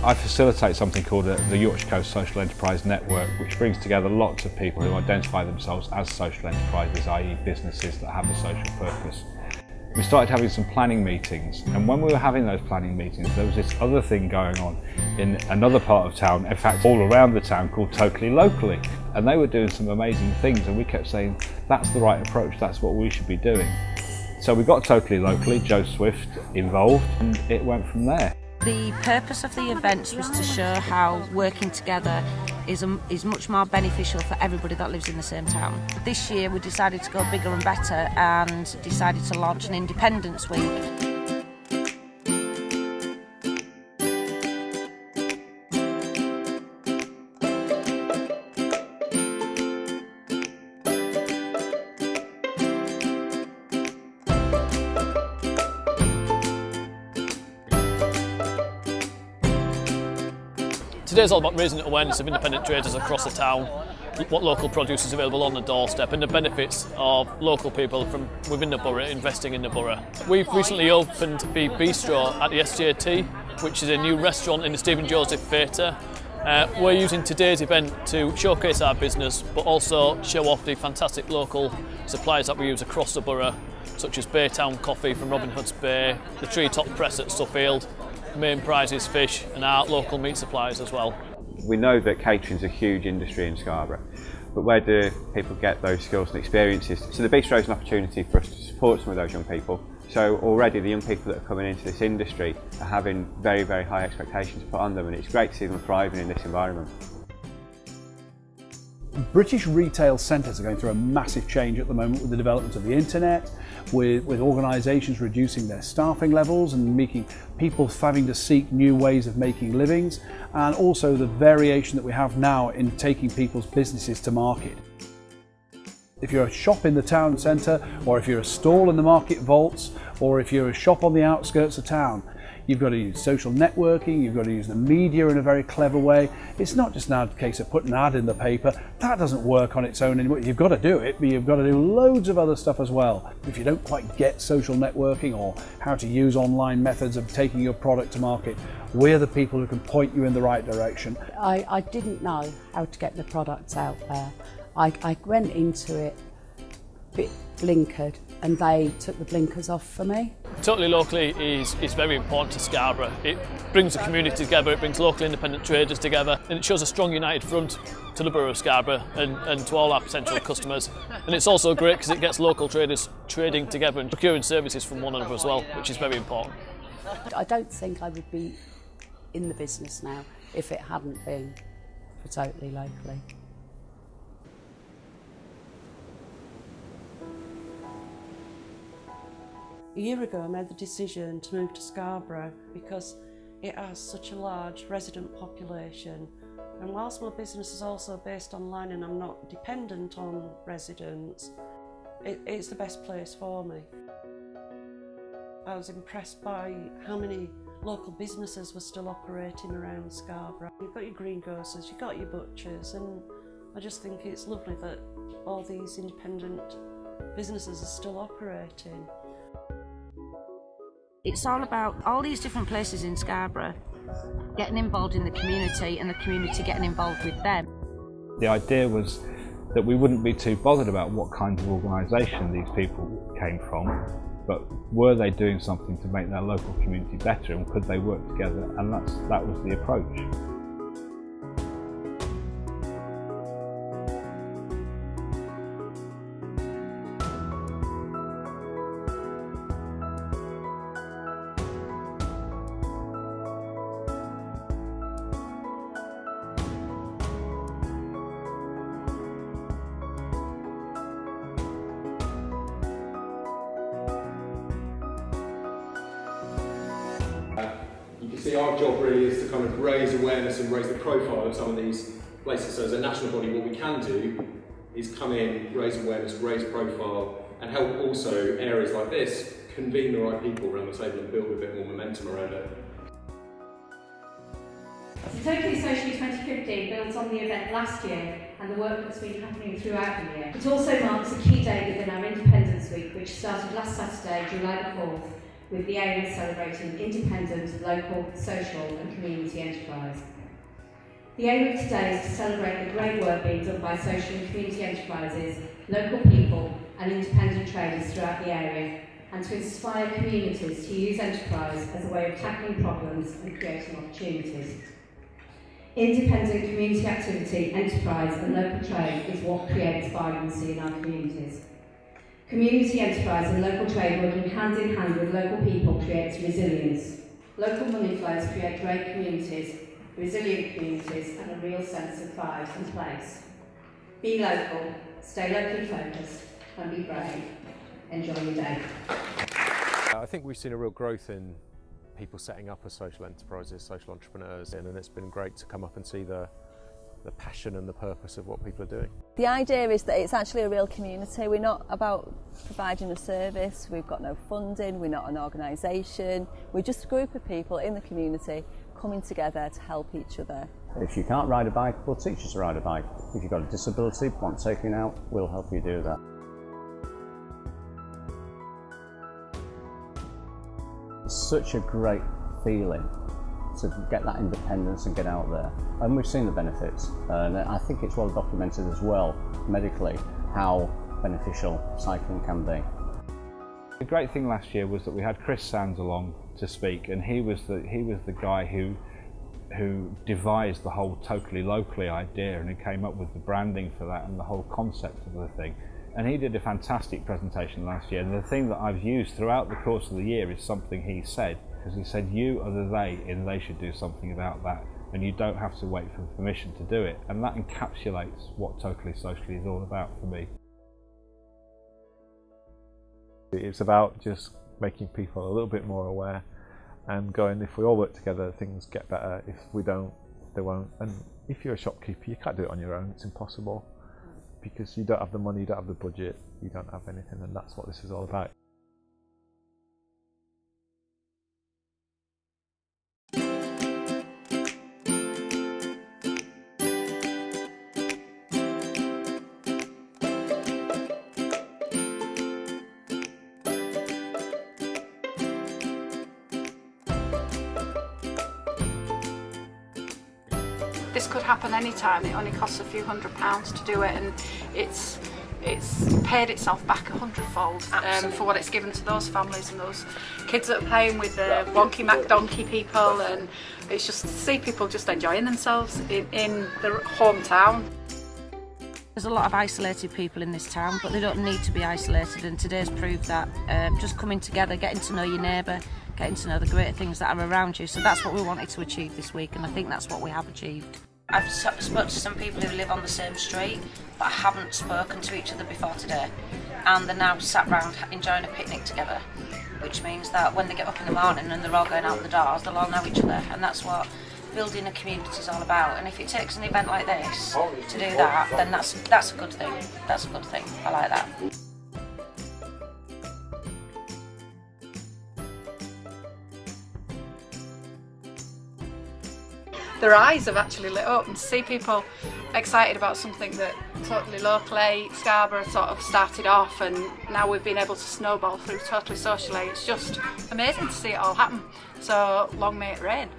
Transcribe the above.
I facilitate something called the Yorkshire Coast Social Enterprise Network, which brings together lots of people who identify themselves as social enterprises, i.e. businesses that have a social purpose. We started having some planning meetings, and when we were having those planning meetings there was this other thing going on in another part of town, in fact all around the town, called Totally Locally, and they were doing some amazing things, and we kept saying that's the right approach, that's what we should be doing. So we got Totally Locally, Joe Swift involved, and it went from there. The purpose of the events was to show how working together is much more beneficial for everybody that lives in the same town. This year we decided to go bigger and better and decided to launch an Independence Week. Today's all about raising awareness of independent traders across the town, what local produce is available on the doorstep and the benefits of local people from within the borough investing in the borough. We've recently opened the Bistro at the SJT, which is a new restaurant in the Stephen Joseph Theatre. We're using today's event to showcase our business but also show off the fantastic local suppliers that we use across the borough, such as Baytown Coffee from Robin Hood's Bay, the Treetop Press at Suffield, Main Prizes Fish and our local meat suppliers as well. We know that catering's a huge industry in Scarborough, but where do people get those skills and experiences? So the Bistro is an opportunity for us to support some of those young people. So already the young people that are coming into this industry are having very, very high expectations put on them, and it's great to see them thriving in this environment. British retail centres are going through a massive change at the moment with the development of the internet, with organisations reducing their staffing levels and making people having to seek new ways of making livings, and also the variation that we have now in taking people's businesses to market. If you're a shop in the town centre, or if you're a stall in the market vaults, or if you're a shop on the outskirts of town, you've got to use social networking, you've got to use the media in a very clever way. It's not just now a case of putting an ad in the paper. That doesn't work on its own anymore. You've got to do it, but you've got to do loads of other stuff as well. If you don't quite get social networking or how to use online methods of taking your product to market, we're the people who can point you in the right direction. I didn't know how to get the products out there. I went into it a bit blinkered, and they took the blinkers off for me. Totally Locally is very important to Scarborough. It brings the community together, it brings local independent traders together, and it shows a strong united front to the borough of Scarborough and to all our potential customers. And it's also great because it gets local traders trading together and procuring services from one another as well, which is very important. I don't think I would be in the business now if it hadn't been for Totally Locally. A year ago I made the decision to move to Scarborough because it has such a large resident population, and whilst my business is also based online and I'm not dependent on residents, it's the best place for me. I was impressed by how many local businesses were still operating around Scarborough. You've got your greengrocers, you've got your butchers, and I just think it's lovely that all these independent businesses are still operating. It's all about all these different places in Scarborough getting involved in the community and the community getting involved with them. The idea was that we wouldn't be too bothered about what kind of organisation these people came from, but were they doing something to make their local community better, and could they work together, and that was the approach. You can see our job really is to kind of raise awareness and raise the profile of some of these places. So as a national body, what we can do is come in, raise awareness, raise profile, and help also areas like this convene the right people around the table and build a bit more momentum around it. So Totally Socially 2015 builds on the event last year and the work that's been happening throughout the year. It also marks a key day within our Independence Week, which started last Saturday, July the 4th, with the aim of celebrating independent, local, social and community enterprise. The aim of today is to celebrate the great work being done by social and community enterprises, local people and independent traders throughout the area, and to inspire communities to use enterprise as a way of tackling problems and creating opportunities. Independent community activity, enterprise and local trade is what creates vibrancy in our communities. Community enterprise and local trade working hand in hand with local people creates resilience. Local money flows create great communities, resilient communities and a real sense of pride and place. Be local, stay locally focused and be brave. Enjoy your day. I think we've seen a real growth in people setting up as social enterprises, social entrepreneurs, and it's been great to come up and see the passion and the purpose of what people are doing. The idea is that it's actually a real community. We're not about providing a service, we've got no funding, we're not an organisation, we're just a group of people in the community coming together to help each other. If you can't ride a bike, we'll teach you to ride a bike. If you've got a disability, want taking out, we'll help you do that. It's such a great feeling to get that independence and get out there. And we've seen the benefits, and I think it's well documented as well, medically, how beneficial cycling can be. The great thing last year was that we had Chris Sands along to speak, and he was the guy who devised the whole totally locally idea, and he came up with the branding for that and the whole concept of the thing. And he did a fantastic presentation last year, and the thing that I've used throughout the course of the year is something he said, because he said, you are the they, and they should do something about that, and you don't have to wait for permission to do it. And that encapsulates what Totally Socially is all about for me. It's about just making people a little bit more aware and going, if we all work together, things get better. If we don't, they won't. And if you're a shopkeeper, you can't do it on your own, it's impossible. Because you don't have the money, you don't have the budget, you don't have anything, and that's what this is all about. This could happen anytime. It only costs a few £100s to do it, and it's paid itself back 100-fold for what it's given to those families and those kids that are playing with the Wonky Mac Donkey people, and it's just to see people just enjoying themselves in their hometown. There's a lot of isolated people in this town, but they don't need to be isolated, and today's proved that. Just coming together, getting to know your neighbour, getting to know the great things that are around you. So that's what we wanted to achieve this week, and I think that's what we have achieved. I've spoken to some people who live on the same street but haven't spoken to each other before today, and they're now sat round enjoying a picnic together, which means that when they get up in the morning and they're all going out the doors, they'll all know each other, and that's what building a community is all about. And if it takes an event like this to do that, then that's a good thing. That's a good thing. I like that. Their eyes have actually lit up, and to see people excited about something that totally locally Scarborough sort of started off, and now we've been able to snowball through Totally Socially. It's just amazing to see it all happen. So long may it rain.